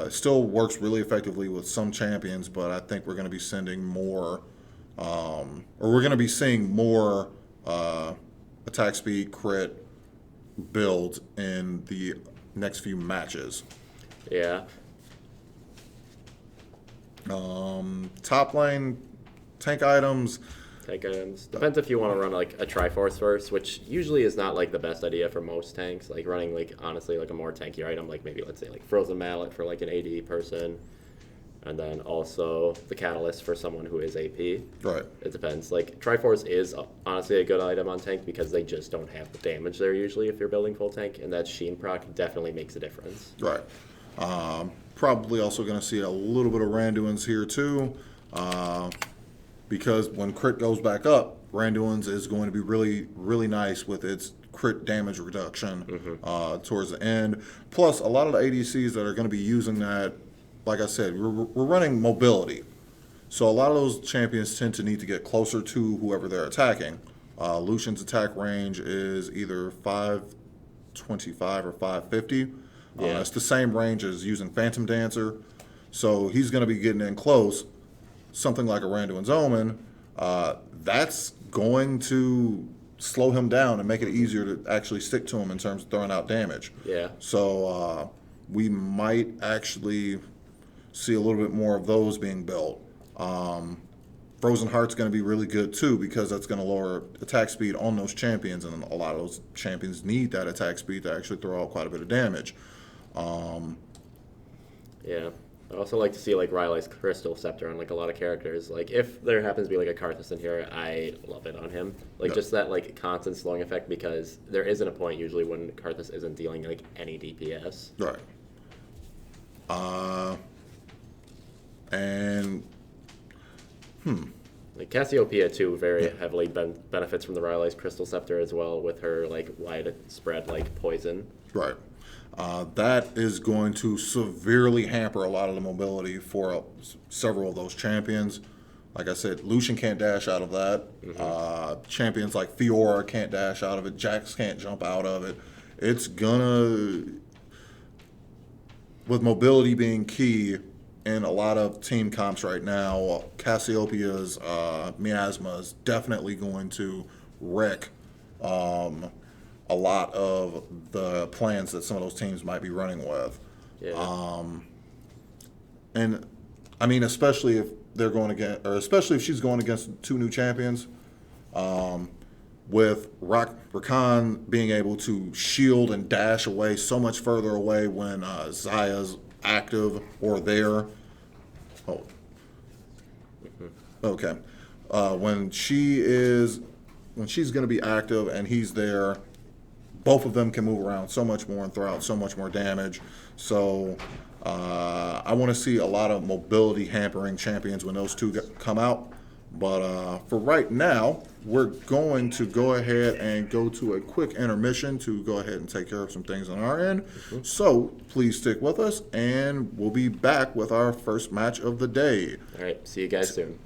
It still works really effectively with some champions, but I think we're going to be sending more, or we're going to be seeing more attack speed crit builds in the next few matches. Yeah. Top lane tank items. Tank items. Depends if you want to run like a Triforce first, which usually is not like the best idea for most tanks. Like running like honestly like a more tanky item, like maybe let's say like Frozen Mallet for like an AD person, and then also the Catalyst for someone who is AP. Right. It depends. Like Triforce is honestly a good item on tank because they just don't have the damage there usually if you're building full tank, and that Sheen proc definitely makes a difference. Right. Probably also going to see a little bit of Randuin's here too, because when crit goes back up, Randuin's is going to be really, really nice with its crit damage reduction towards the end. Plus, a lot of the ADCs that are going to be using that, like I said, we're running mobility. So a lot of those champions tend to need to get closer to whoever they're attacking. Lucian's attack range is either 525 or 550. Yeah. It's the same range as using Phantom Dancer. So he's going to be getting in close. Something like a Randuin's Omen, that's going to slow him down and make it easier to actually stick to him in terms of throwing out damage. Yeah. So we might actually see a little bit more of those being built. Frozen Heart's going to be really good too because that's going to lower attack speed on those champions, and a lot of those champions need that attack speed to actually throw out quite a bit of damage. Yeah. I also like to see like Riley's Crystal Scepter on like a lot of characters. Like if there happens to be like a Karthus in here, I love it on him. Like Yeah. just that like constant slowing effect because there isn't a point usually when Karthus isn't dealing like any DPS. Right. And Like Cassiopeia too very heavily benefits from the Riley's Crystal Scepter as well with her like wide spread like poison. right. That is going to severely hamper a lot of the mobility for several of those champions. Like I said, Lucian can't dash out of that. Champions like Fiora can't dash out of it. Jax can't jump out of it. It's gonna, with mobility being key in a lot of team comps right now, Cassiopeia's miasma is definitely going to wreck a lot of the plans that some of those teams might be running with. Yeah. And I mean, especially if they're going against, or especially if she's going against two new champions, with Rakan being able to shield and dash away so much further away when Zaya's active or there. Oh, okay. When she's going to be active and he's there, both of them can move around so much more and throw out so much more damage. So I want to see a lot of mobility hampering champions when those two come out. But for right now, we're going to go ahead and go to a quick intermission to go ahead and take care of some things on our end. So please stick with us, and we'll be back with our first match of the day. All right. See you guys soon.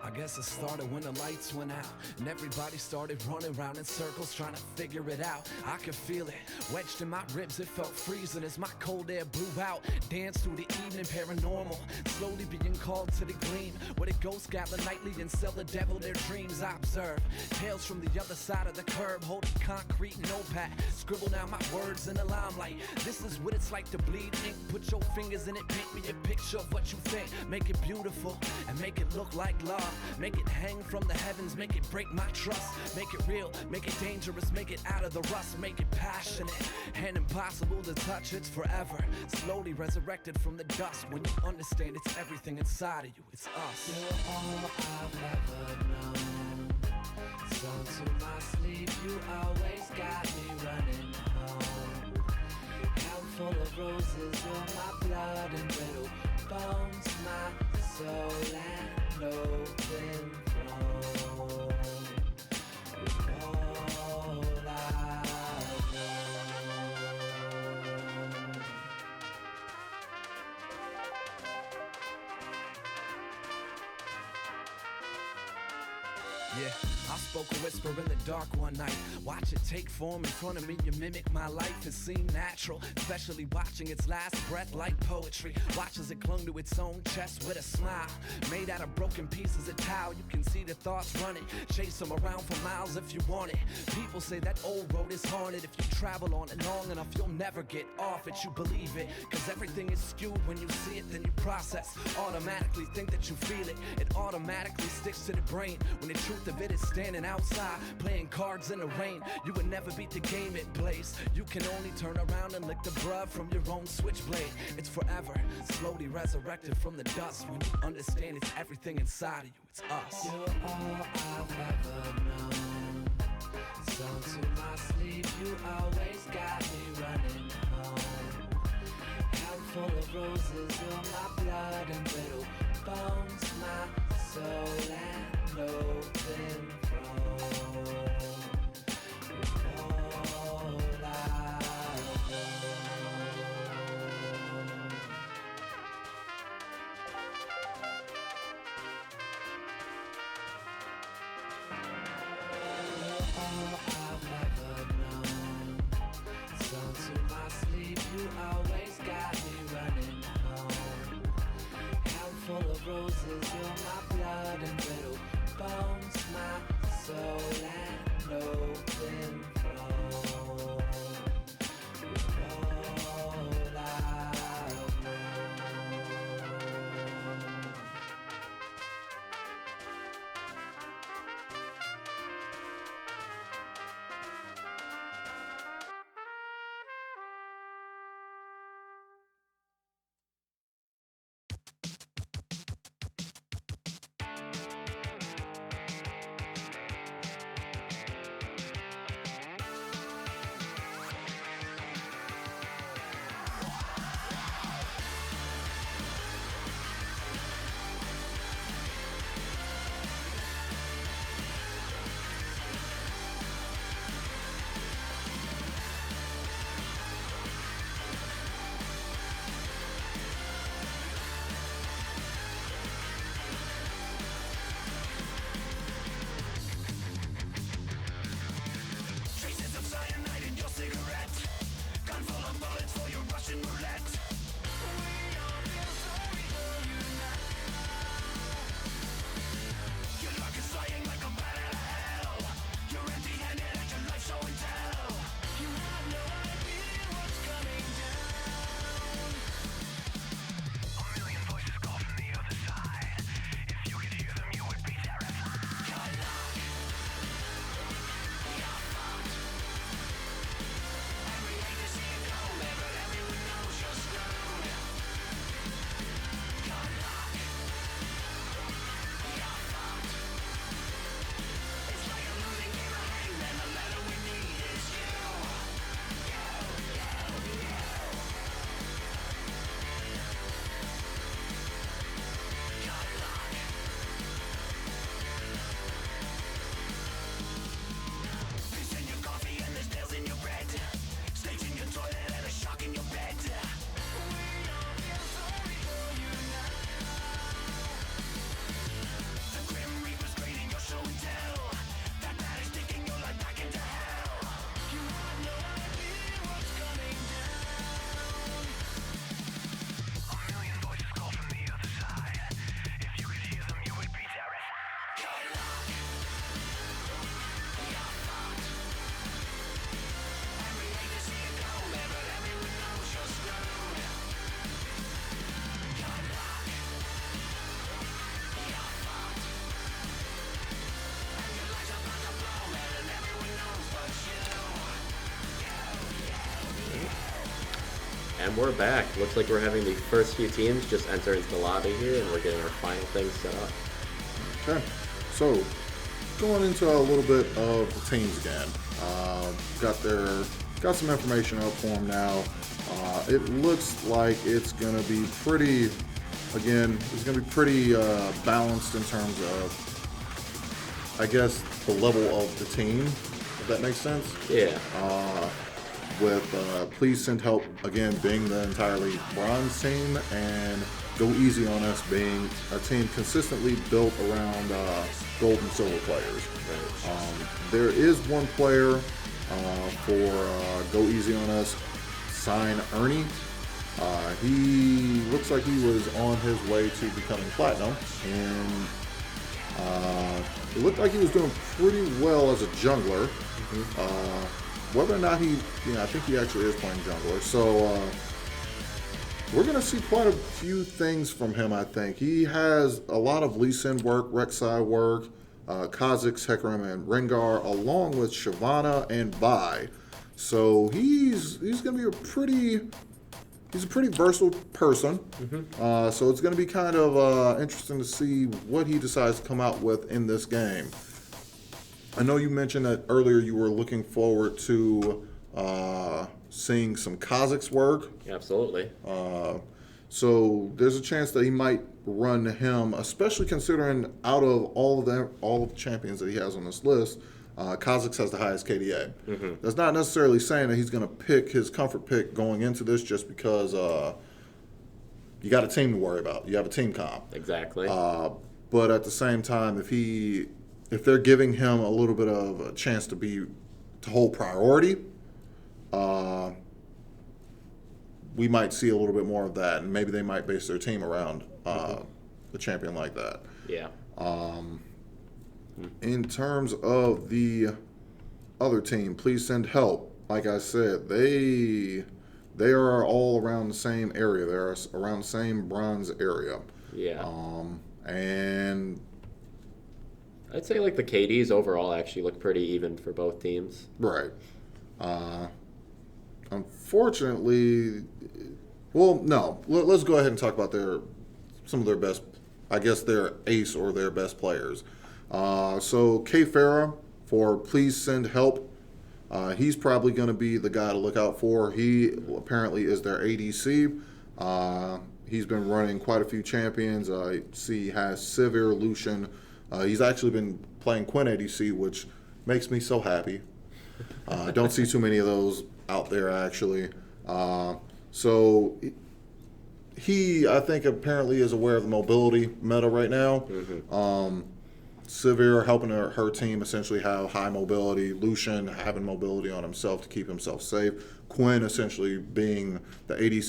I guess it started when the lights went out and everybody started running around in circles trying to figure it out. I could feel it wedged in my ribs, it felt freezing as my cold air blew out. Danced through the evening paranormal, slowly being called to the gleam where the ghosts gather nightly and sell the devil their dreams. I observe tales from the other side of the curb, holding concrete notepad, scribble down my words in the limelight. This is what it's like to bleed ink. Put your fingers in it, paint me a picture of what you think. Make it beautiful and make it look like love. Make it hang from the heavens, make it break my trust. Make it real, make it dangerous, make it out of the rust. Make it passionate and impossible to touch. It's forever, slowly resurrected from the dust. When you understand it's everything inside of you, it's us. You're all I've ever known. So to my sleep, you always got me running home. Handful of roses, you're my blood and little bones, my soul and open throne. You're all I know. Yeah, I spoke a whisper in the dark one night. Watch it take form in front of me. You mimic my life, it seemed natural. Especially watching its last breath like poetry. Watch as it clung to its own chest with a smile. Made out of broken pieces of towel. You can see the thoughts running. Chase them around for miles if you want it. People say that old road is haunted. If you travel on it long enough, you'll never get off it. You believe it, cause everything is skewed. When you see it, then you process. Automatically think that you feel it. It automatically sticks to the brain. When the truth of it is standing outside, playing cards in the rain. You would never beat the game it plays. You can only turn around and lick the blood from your own switchblade. It's forever, slowly resurrected from the dust. When you understand it's everything inside of you, it's us. You're all I've ever known. So to my sleep, you always got me running home. Handful of roses, you're my blood and little bones, my soul and open throne. You're all I know. All I've ever known. So to my sleep, you always got me running home. Handful of roses, you're my blood and little bones, my soul and open throne. You're all I know. And we're back. Looks like we're having the first few teams just enter into the lobby here, and we're getting our final things set up. Okay, so going into a little bit of the teams again. Got some information up for them now. It looks like it's going to be pretty. Again, it's going to be pretty balanced in terms of, I guess, the level of the team. If that makes sense. Yeah. With Please Send Help again being the entirely bronze team, and Go Easy on Us being a team consistently built around gold and silver players. There is one player for Go Easy on Us, Sign Ernie. He looks like he was on his way to becoming platinum, and it looked like he was doing pretty well as a jungler. Whether or not I think he actually is playing jungler. So we're going to see quite a few things from him, I think. He has a lot of Lee Sin work, Rek'Sai work, Kha'Zix, Hecarim, and Rengar, along with Shyvana and Vi. So he's going to be he's a pretty versatile person. So it's going to be kind of interesting to see what he decides to come out with in this game. I know you mentioned that earlier you were looking forward to seeing some Kha'Zix work. Absolutely. So there's a chance that he might run him, especially considering out of all of the champions that he has on this list, Kha'Zix has the highest KDA. That's not necessarily saying that he's going to pick his comfort pick going into this, just because you got a team to worry about. You have a team comp. Exactly. But at the same time, if they're giving him a little bit of a chance to hold priority, we might see a little bit more of that, and maybe they might base their team around a champion like that. Yeah. In terms of the other team, Please Send Help. Like I said, they are all around the same area. They're around the same bronze area. Yeah. And I'd say like the KDs overall actually look pretty even for both teams. right. Unfortunately, well, no. Let's go ahead and talk about some of their best, I guess, their ace or their best players. So K Farah for Please Send Help. He's probably going to be the guy to look out for. He apparently is their ADC. He's been running quite a few champions. I see he has Sivir, Lucian. He's actually been playing Quinn ADC, which makes me so happy. I don't see too many of those out there, actually. So he, I think, apparently is aware of the mobility meta right now. Sivir helping her team essentially have high mobility. Lucian having mobility on himself to keep himself safe. Quinn essentially being the ADC